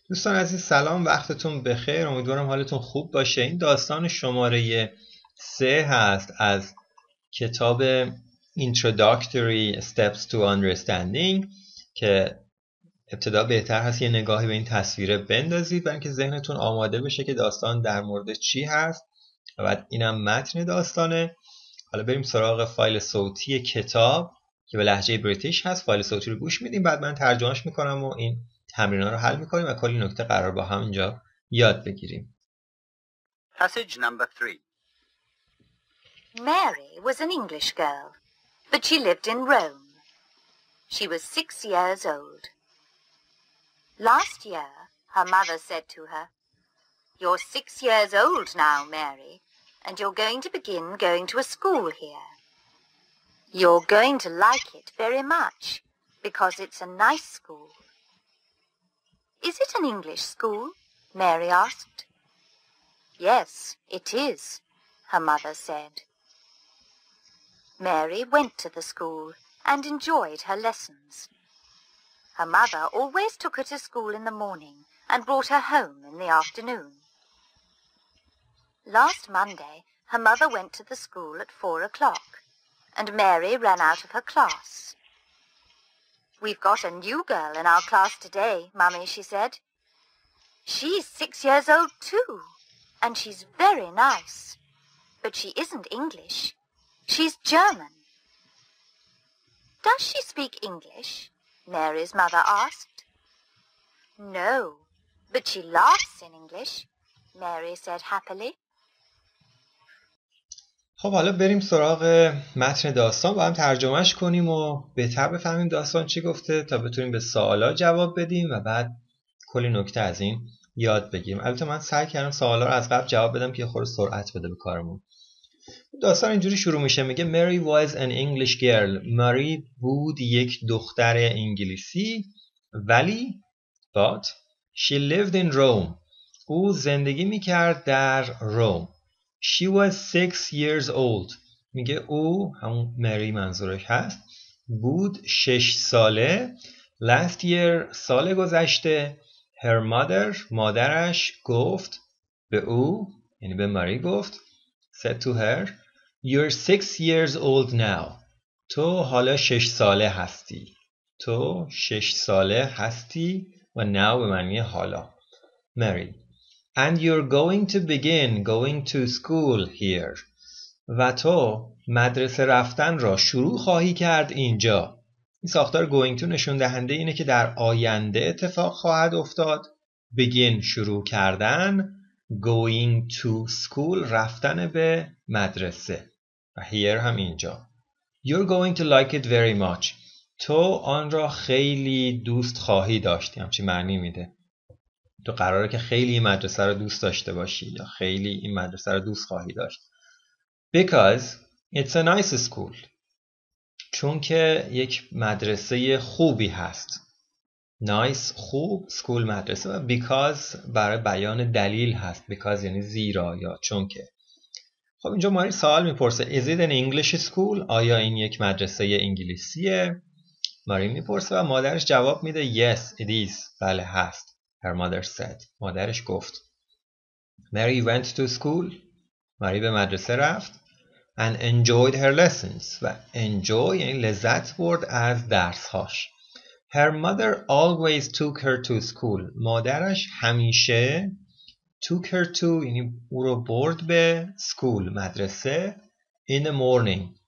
دوستان عزیز سلام، وقتتون بخیر. امیدوارم حالتون خوب باشه. این داستان شماره 3 هست از کتاب Introductory Steps to Understanding که ابتدا بهتر هست یه نگاهی به این تصویره بندازید برای اینکه ذهنتون آماده بشه که داستان در مورد چی هست و بعد اینم متن داستانه. حالا بریم سراغ فایل صوتی کتاب که به لهجه بریتیش هست. فایل صوتی رو گوش میدیم، بعد من ترجمهش میکنم و این تمرینا رو حل میکنیم و کلی نکته قرار با هم اینجا یاد بگیریم. Passage number 3. Mary was an English girl, but she lived in Rome. She was 6 years old. Last year, her mother said to her, "You're 6 years old now, Mary, and you're going to begin going to a school here. You're going to like it very much, because it's a nice school." "Is it an English school?" Mary asked. "Yes, it is," her mother said. Mary went to the school and enjoyed her lessons. Her mother always took her to school in the morning and brought her home in the afternoon. Last Monday, her mother went to the school at 4 o'clock, and Mary ran out of her class. "We've got a new girl in our class today, Mummy," she said. "She's 6 years old too, and she's very nice. But she isn't English. She's German." "Does she speak English?" Mary's mother asked. "No, but she laughs in English," Mary said happily. خب حالا بریم سراغ متن داستان، با هم ترجمهش کنیم و بهتر بفهمیم داستان چی گفته تا بتونیم به سوالا جواب بدیم و بعد کلی نکته از این یاد بگیریم. البته من سعی کردم سوالا رو از قبل جواب بدم که خود سرعت بده به کارمون. داستان اینجوری شروع میشه، میگه Mary was an English girl. ماری بود یک دختر انگلیسی، ولی but she lived in Rome. او زندگی میکرد در روم. She was 6 years old. میگه او، همون مری منظورش هست، بود 6 ساله. Last year، سال گذشته. Her mother، مادرش گفت به او، یعنی به ماری گفت، said to her, "You're 6 years old now." تو حالا 6 ساله هستی. تو 6 ساله هستی و now به معنی حالا. Mary. "And you're going to begin going to school here." و تو مدرسه رفتن را شروع خواهی کرد اینجا. این ساختار going to نشون دهنده اینه که در آینده اتفاق خواهد افتاد. begin شروع کردن، going to school رفتن به مدرسه و here هم اینجا. You're going to like it very much. تو آن را خیلی دوست خواهی داشت. همچین معنی میده. تو قراره که خیلی این مدرسه رو دوست داشته باشی یا خیلی این مدرسه رو دوست خواهی داشت. Because it's a nice school. چون که یک مدرسه خوبی هست. Nice خوب، school مدرسه، و because برای بیان دلیل هست. Because یعنی زیرا یا چون که. خب اینجا ماری سوال میپرسه Is it an English school؟ آیا این یک مدرسه انگلیسیه؟ ماری میپرسه و مادرش جواب میده Yes it is. بله هست. Her mother said. مادرش گفت. Mary went to school. ماری به مدرسه رفت. And enjoyed her lessons. و enjoy یعنی لذت برد از درسهاش. Her mother always took her to school. مادرش همیشه took her to یعنی او رو برد به school مدرسه in the morning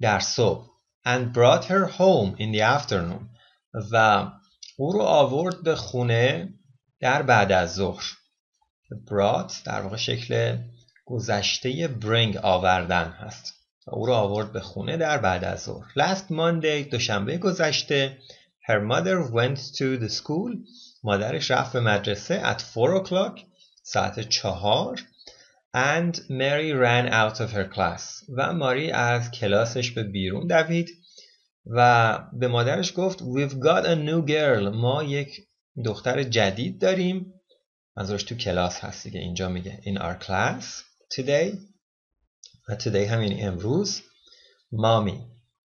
در صبح. And brought her home in the afternoon. و او رو آورد به خونه در بعد از ظهر. brought در واقع شکل گذشته bring آوردن هست. او رو آورد به خونه در بعد از ظهر. Last Monday دوشنبه گذشته. Her mother went to the school. مادرش رفت به مدرسه at 4 o'clock ساعت 4. And Mary ran out of her class. و ماری از کلاسش به بیرون دوید و به مادرش گفت We've got a new girl. ما یک دختر جدید داریم. منظورش تو کلاس هست دیگه. اینجا میگه in our class today. و today همین امروز.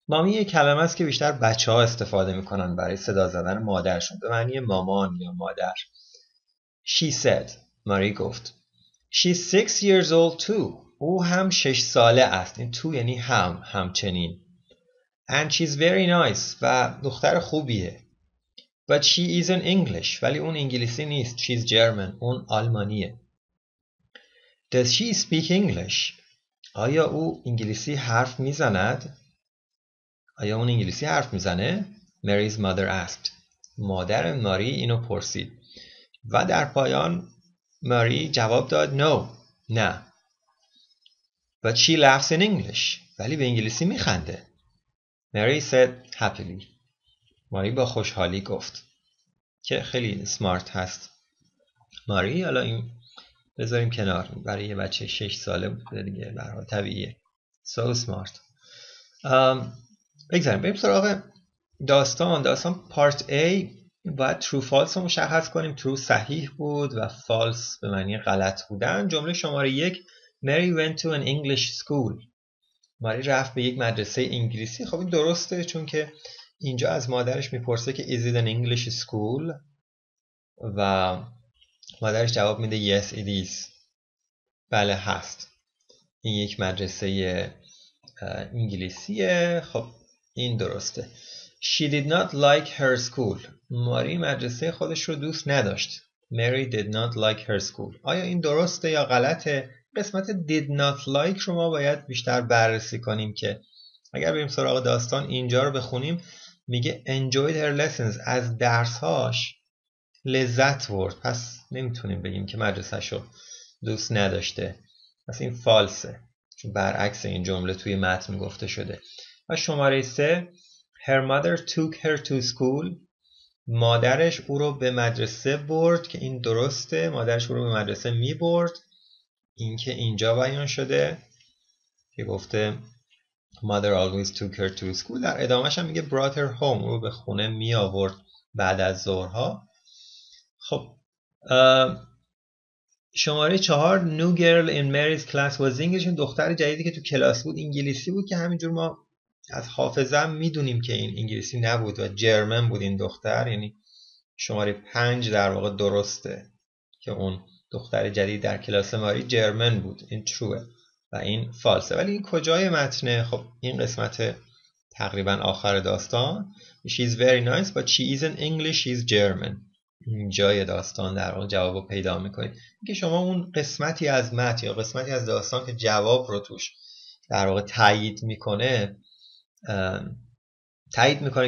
مامی یک کلمه است که بیشتر بچه ها استفاده میکنن برای صدا زدن مادرشون به معنی مامان یا مادر. She said. ماری گفت. She's 6 years old too. او هم 6 ساله است. این تو یعنی همچنین. And she's very nice. و دختر خوبیه. But she isn't English. ولی اون انگلیسی نیست. She's German. اون آلمانیه. Does she speak English? آیا او انگلیسی حرف میزند؟ آیا اون انگلیسی حرف میزنه؟ Mary's mother asked. مادر ماری اینو پرسید. و در پایان ماری جواب داد no. نه. But she laughs in English. ولی به انگلیسی میخنده. Mary said happily. ماری با خوشحالی گفت. که خیلی سمارت هست. ماری حالا این بذاریم کنار. برای یه بچه 6 ساله بوده دیگه. به هر حال طبیعیه. So smart. بگذاریم. بریم سراغ داستان پارت A. باید true false رو مشخص کنیم. true صحیح بود و false به معنی غلط بودن. جمله شماره 1 Mary went to an English school. ماری رفت به یک مدرسه انگلیسی. خب این درسته چون که اینجا از مادرش میپرسه که is it an English school و مادرش جواب میده yes it is. بله هست. این یک مدرسه انگلیسیه. خب این درسته. She did not like her school. ماری مدرسه خودش رو دوست نداشت. Mary did not like her school. آیا این درسته یا غلطه؟ قسمت did not like رو ما باید بیشتر بررسی کنیم که اگر بریم سراغ داستان اینجا رو بخونیم میگه enjoyed her lessons. از درسهاش لذت برد. پس نمیتونیم بگیم که مدرسه‌ش رو دوست نداشته. پس این فالسه چون برعکس این جمله توی متن گفته شده. و شماره 3 Her mother took her to school. مادرش او رو به مدرسه برد که این درسته. مادرش او رو به مدرسه می برد. این که اینجا بیان شده که گفته Mother always took her to school. در ادامهش هم میگه brought her home. او رو به خونه می آورد بعد از ظهرها. خب شماره 4 New girl in Mary's class was English. دختر جدیدی که تو کلاس بود انگلیسی بود که همینجور ما از حافظه میدونیم که این انگلیسی نبود و جرمن بود این دختر. یعنی شماره 5 در واقع درسته که اون دختر جدید در کلاس ماری جرمن بود. این تروه و این فالسه. ولی این کجای متنه؟ خب این قسمت تقریبا آخر داستان. She's very nice but she isn't English, she's German. جای داستان در واقع جوابو پیدا میکنید. که شما اون قسمتی از متن یا قسمتی از داستان که جواب رو توش در واقع تایید میکنه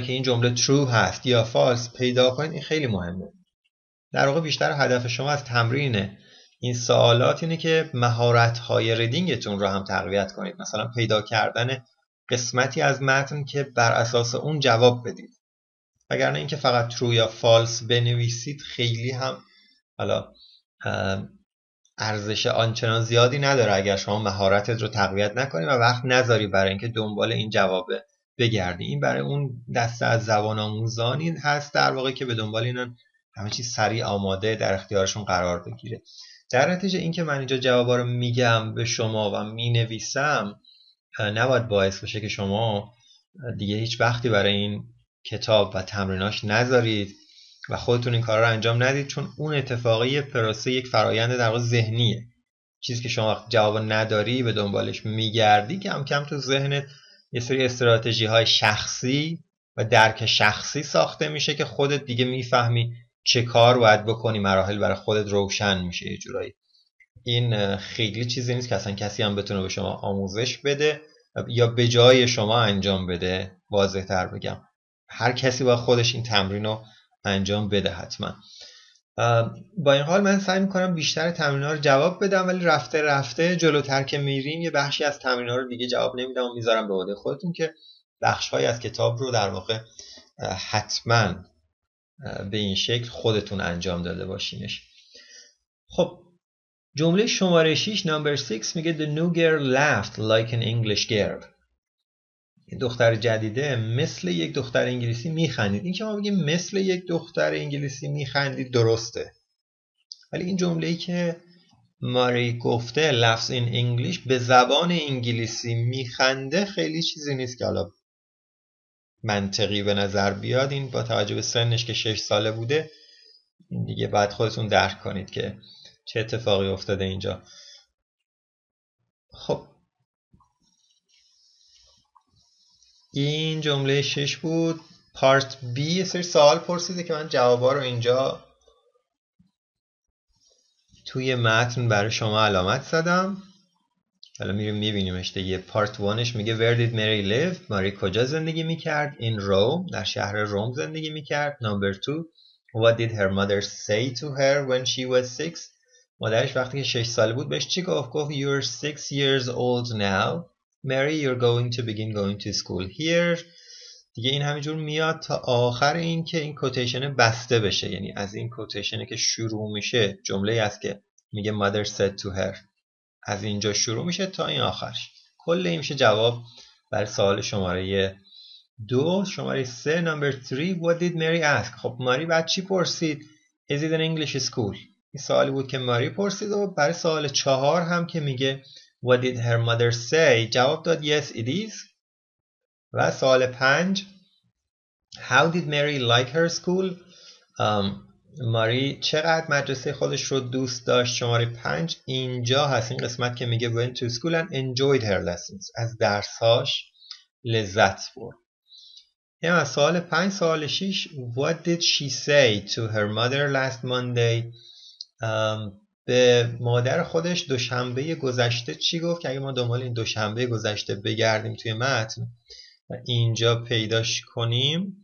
که این جمله true هست یا false پیدا کنید. این خیلی مهمه. در واقع بیشتر هدف شما از تمرین این سوالات اینه که مهارت‌های ریدینگتون رو هم تقویت کنید. مثلا پیدا کردن قسمتی از متن که بر اساس اون جواب بدید. وگرنه اینکه فقط true یا false بنویسید خیلی هم حالا ارزش آنچنان زیادی نداره اگر شما مهارتت رو تقویت نکنی و وقت نذاری برای اینکه دنبال این جواب بگردی. این برای اون دسته از زبان آموزانی هست در واقع که به دنبال اینن همه چیز سریع آماده در اختیارشون قرار بگیره. در نتیجه اینکه من اینجا جوابا رو میگم به شما و مینویسم نباید باعث بشه که شما دیگه هیچ وقتی برای این کتاب و تمریناش نذارید و خودتون این کارا رو انجام ندید، چون اون اتفاقی پروسه یک فرآیند در واقع ذهنیه. چیزی که شما جواب نداری به دنبالش میگردی کم کم تو ذهنت یه سری استراتژی های شخصی و درک شخصی ساخته میشه که خودت دیگه میفهمی چه کار باید بکنی. مراحل برای خودت روشن میشه یه جورایی. این خیلی چیزی نیست که اصلا کسی هم بتونه به شما آموزش بده یا به جای شما انجام بده. واضح تر بگم هر کسی باید خودش این تمرین رو انجام بده حتما. با این حال من سعی میکنم بیشتر تمرین‌ها رو جواب بدم، ولی رفته رفته جلوتر که میریم یه بخشی از تمرین‌ها رو دیگه جواب نمیدم و میذارم به عهده خودتون که بخش‌هایی از کتاب رو در واقع حتما به این شکل خودتون انجام داده باشینش. خب جمله شماره 6 نمبر 6 میگه The new girl laughed like an English girl. این دختر جدیده مثل یک دختر انگلیسی میخندید. این که ما بگیم مثل یک دختر انگلیسی میخندید درسته، ولی این جمله‌ای که ماری گفته laughs in English به زبان انگلیسی میخنده خیلی چیزی نیست که حالا منطقی به نظر بیاد. این با توجه به سنش که 6 ساله بوده این دیگه باید خودتون درک کنید که چه اتفاقی افتاده اینجا. خب این جمله 6 بود. پارت B یه سری سوال پرسیده که من جوابا رو اینجا توی متن برای شما علامت زدم. حالا میریم میبینیمش دیگه. پارت 1ش میگه Where did Mary live؟ ماری کجا زندگی میکرد؟ In Rome، در شهر روم زندگی میکرد. Number 2 What did her mother say to her when she was 6؟ مادرش وقتی که 6 ساله بود بهش چی گفت؟ گفت You're 6 years old now Mary, you're going to begin going to school here. دیگه این همینجور میاد تا آخر این که این کوتیشن بسته بشه، یعنی از این کوتیشنی که شروع میشه جمله است که میگه mother said to her، از اینجا شروع میشه تا این آخرش. کل این میشه جواب برای سوال شماره 2. شماره 3 number 3 What did Mary ask؟ خب ماری بعد چی پرسید؟ Is it an English school؟ این سوالی بود که ماری پرسید. و برای سوال 4 هم که میگه What did her mother say؟ جواب داد Yes it is. و سوال 5 How did Mary like her school؟ ماری چقدر مدرسه خودش رو دوست داشت؟ شماره 5 اینجا هست، این قسمت که میگه went to school and enjoyed her lessons، از درسهاش لذت برد. این از سوال 5. سوال 6 What did she say to her mother last Monday؟ به مادر خودش دوشنبه گذشته چی گفت؟ که اگه ما دنبال این دوشنبه گذشته بگردیم توی متن و اینجا پیداش کنیم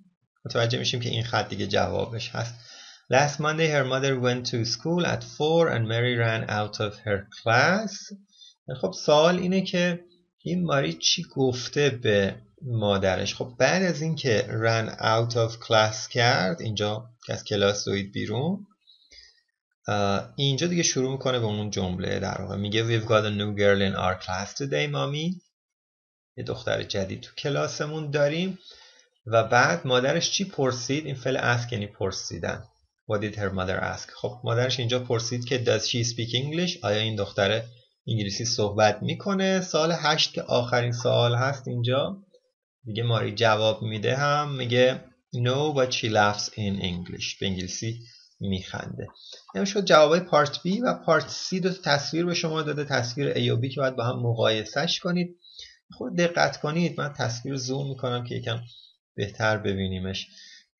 متوجه میشیم که این خط دیگه جوابش هست. Last Monday her mother went to school at 4 and Mary ran out of her class. خب سوال اینه که این ماری چی گفته به مادرش؟ خب بعد از این که ran out of class کرد، اینجا که از کلاس دوید بیرون، اینجا دیگه شروع میکنه به اون جمله. در واقع میگه We've got a new girl in our class today mommy، یه دختر جدید تو کلاسمون داریم. و بعد مادرش چی پرسید؟ این فعل ask یعنی پرسیدن. What did her mother ask؟ خب مادرش اینجا پرسید که Does she speak English؟ آیا این دختر انگلیسی صحبت میکنه؟ سوال 8 که آخرین سوال هست اینجا دیگه ماری جواب میده، هم میگه No but she laughs in English، به انگلیسی میخنده. این شد جوابای پارت B. و پارت C دو تصویر به شما داده، تصویر A و B که باید با هم مقایسهش کنید. خود دقت کنید، من تصویر زوم میکنم که یکم بهتر ببینیمش.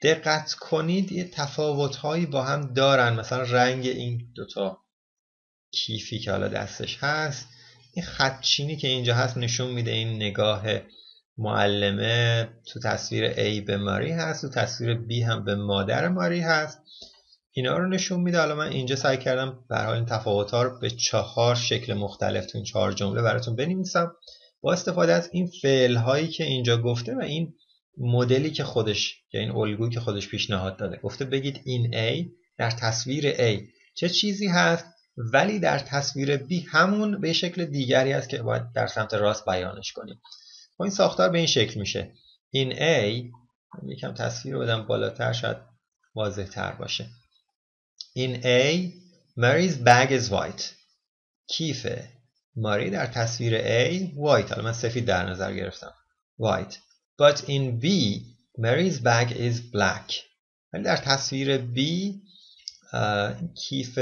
دقت کنید یه تفاوت‌هایی با هم دارن. مثلا رنگ این دوتا کیفی که حالا دستش هست، این خطچینی که اینجا هست نشون میده این نگاه معلمه تو تصویر A به ماری هست، تو تصویر B هم به مادر ماری هست. اینا رو نشون میده. حالا من اینجا سعی کردم به هر حال این تفاوت‌ها رو به 4 شکل مختلف تو این 4 جمله براتون بنویسم با استفاده از این فعل‌هایی که اینجا گفته و این مدلی که خودش یا این الگویی که خودش پیشنهاد داده. گفته بگید این A در تصویر A چه چیزی هست، ولی در تصویر B همون به شکل دیگری است که باید در سمت راست بیانش کنیم. خب این ساختار به این شکل میشه. این A، یکم تصویر رو بدم بالاتر شاید واضح تر باشه. این A Mary's bag is white، کیف ماری در تصویر A white، حالا من سفید در نظر گرفتم white. But in B Mary's bag is black، ولی در تصویر B کیف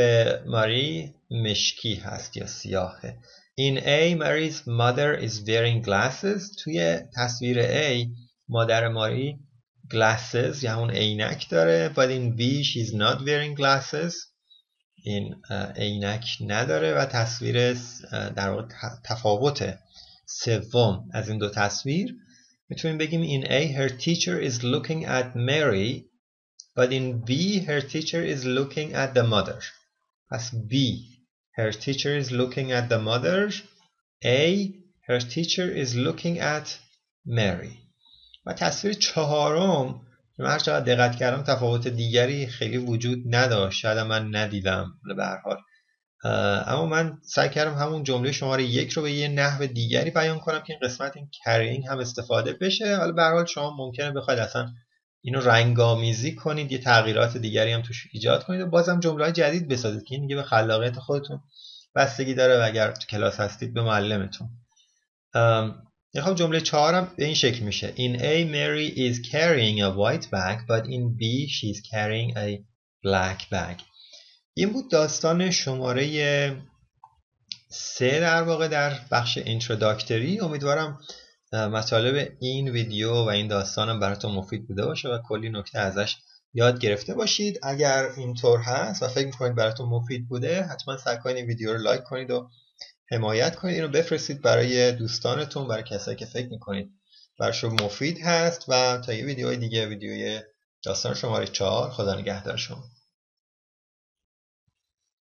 ماری مشکی هست یا سیاهه. In A Mary's mother is wearing glasses، توی تصویر A مادر ماری glasses یا همون عینک داره. But in B she's not wearing glasses، این عینک نداره. و تصویر در واقع تفاوت سوم از این دو تصویر میتونیم بگیم in A her teacher is looking at Mary but in B her teacher is looking at the mother. پس B her teacher is looking at the mother، A her teacher is looking at Mary. و تصویر چهارم که من هر چقدر دقت کردم تفاوت دیگری خیلی وجود نداشت، شاید من ندیدم به هر حال، اما من سعی کردم همون جمله شماره 1 رو به یه نحو دیگری بیان کنم که این قسمت این carrying هم استفاده بشه. حالا به هر حال شما ممکنه بخواید اصلا اینو رنگامیزی کنید، یه تغییرات دیگری هم توش ایجاد کنید و بازم جمله‌های جدید بسازید که این دیگه به خلاقیت خودتون بستگی داره و اگر تو کلاس هستید به معلمتون. خب جمله 4 هم به این شکل میشه. In A Mary is carrying a white bag but in B she's carrying a black bag. این بود داستان شماره 3 در واقع در بخش اینتروداکتری. امیدوارم مطالب این ویدیو و این داستانم براتون مفید بوده باشه و کلی نکته ازش یاد گرفته باشید. اگر اینطور هست و فکر می‌کنید براتون مفید بوده، حتما سعی کنید این ویدیو رو لایک کنید و حمایت کنید. اینو بفرستید برای دوستانتون، برای کسایی که فکر می‌کنید براشون مفید هست. و تا یه ویدیوی دیگه، ویدیوی داستان شماره 4. خدا نگهدار شما.